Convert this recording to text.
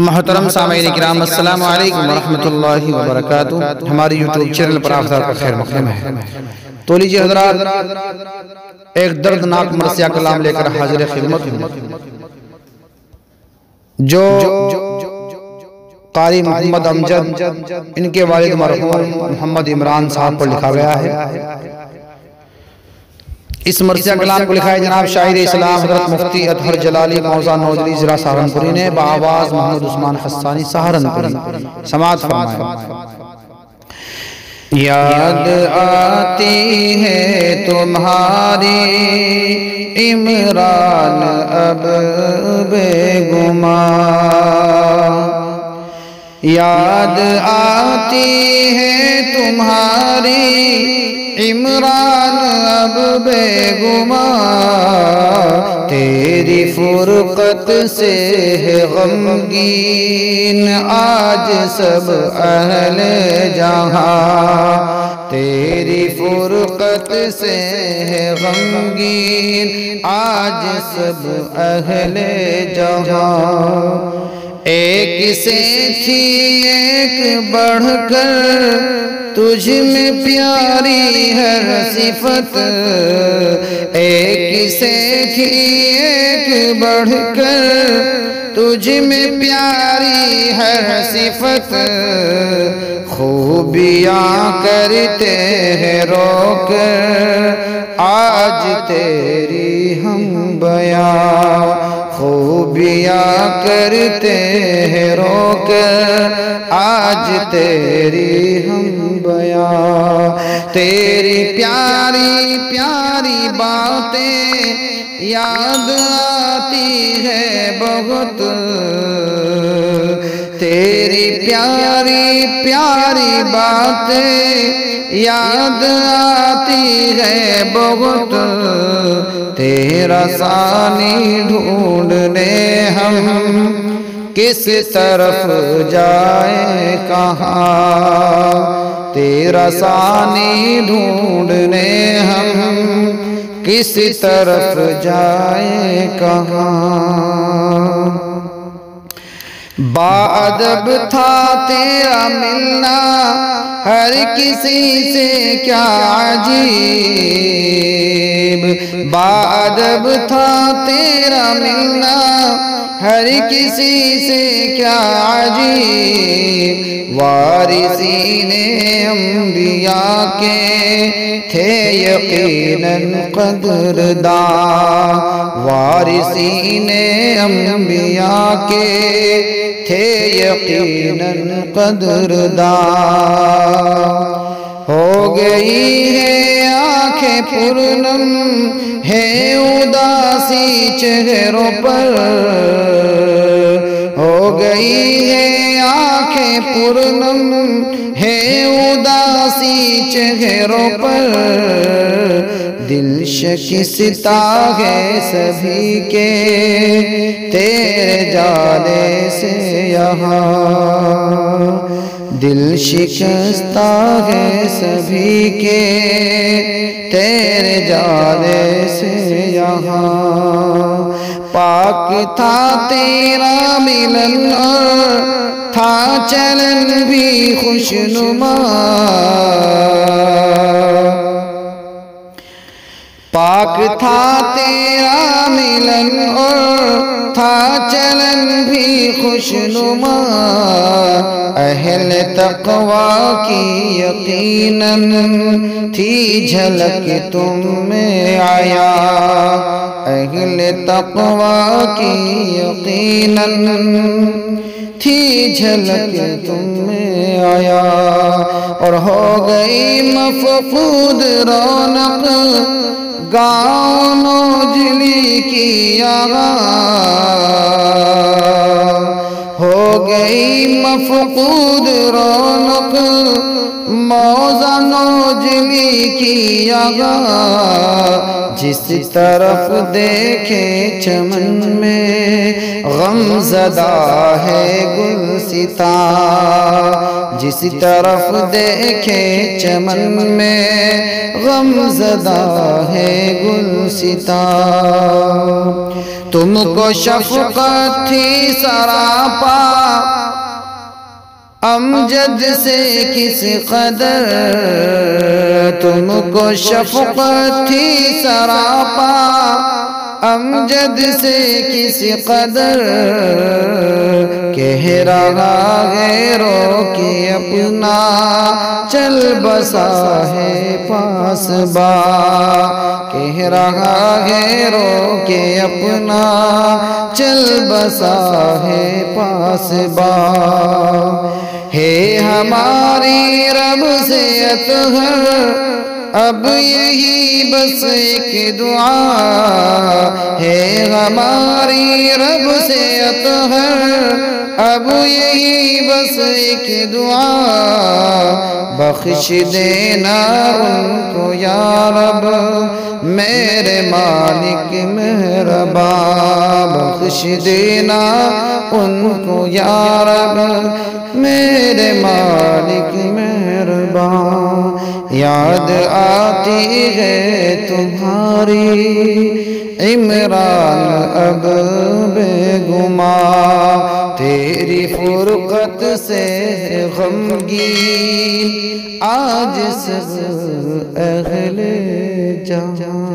محترم سامعین کرام، السلام علیکم ورحمۃ اللہ وبرکاتہ۔ ہماری یوٹیوب چینل پر آپ کا خیر مقدم ہے۔ تو لیجئے حضرات، ایک دردناک مرثیہ کلام لے کر حاضر خدمت ہوں، جو قاری محمد امجد ان کے والد مرحوم محمد عمران صاحب پر لکھا گیا ہے۔ اس مرثیہ کلام کو لکھا ہے جناب شاعر اسلام حضرت مفتی اطہر جلالی موضع نوجلی ضلع سہارنپوری نے، بآواز محمد عثمان حسانی سہارنپوری۔ سماعت فرمائیں۔ یاد آتی ہے تمہاری عمران اب بے گماں، یاد آتی ہے تمہاری عمران اب بے گماں، تیری فرقت سے ہے غمگین آج سب اہل جہاں، تیری فرقت سے ہے غمگین آج سب اہل جہاں، ایک سے تھی ایک بڑھ کر تجھ میں پیاری ہر صفت، ایک سے تھی ایک بڑھ کر تجھ میں پیاری ہر صفت، خوبیاں کرتے ہیں رو کر آج تیری ہم بیاں، خوبیاں کرتے ہیں رو کر آج تیری ہم بیاں، تیری پیاری پیاری باتیں یاد آتی ہے بہت، تیری پیاری پیاری باتیں یاد آتی ہے بہت، تیرا ثانی ڈھونڈنے ہم کس طرف جائیں کہاں، تیرا ثانی ڈھونڈنے ہم کس طرف جائیں کہاں، باادب تھا تیرا ملنا ہر کسی سے کیا عجیب، باادب تھا تیرا ملنا ہر کسی سے کیا عجیب، وارثین انبیاء کے تھے یقیناً قدرداں، وارثین انبیاء کے تھے یقیناً قدرداں، ہو گئی ہے آنکھیں پرنم ہے اداسی چہروں پر، ہو گئی ہے آنکھیں پرنم ہے اداسی چہروں پر، دل شکستہ ہے سبھی کے تیرے جانے سے یہاں، دل شکستہ ہے سبھی کے تیرے جانے سے یہاں، پاک تھا تیرا ملن اور تھا چلن بھی خوشنما، پاک تھا تیرا ملن اور تھا چلن بھی خوشنما، اہل تقویٰ کی یقیناً تھی جھلک تم میں آیا، اہل تقویٰ کی یقیناً تھی جھلک تم میں آیا، اور ہو گئی مفقود رونق گاؤں نوجلی کی آغاں، ہو گئی مفقود رونق موضع نوجلی کی آغاں، جس طرف دیکھے چمن میں غم زدہ ہے گلستاں، جس طرف دیکھے چمن میں غم زدہ ہے گلستاں، تم کو شفقت تھی سراپا امجد سے کس قدر، تم کو شفقت تھی سراپا امجد سے کس قدر، کہہ رہا ہے رو کے اپنا چل بسا ہے پاس با، کہہ رہا ہے رو کے اپنا چل بسا ہے پاس با، ہے ہماری رب سے اطہر اب یہی بس ایک دعا، ہے ہماری رب سے اطہر اب یہی بس ایک دعا، بخش دینا ان کو یا رب میرے مالک مہربان، بخش دینا ان کو یا رب میرے مالک مہربان، یاد آتی ہے تمہاری عمران اب بے گماں، تیری فرقت سے غمگین آج سب اہل جہاں۔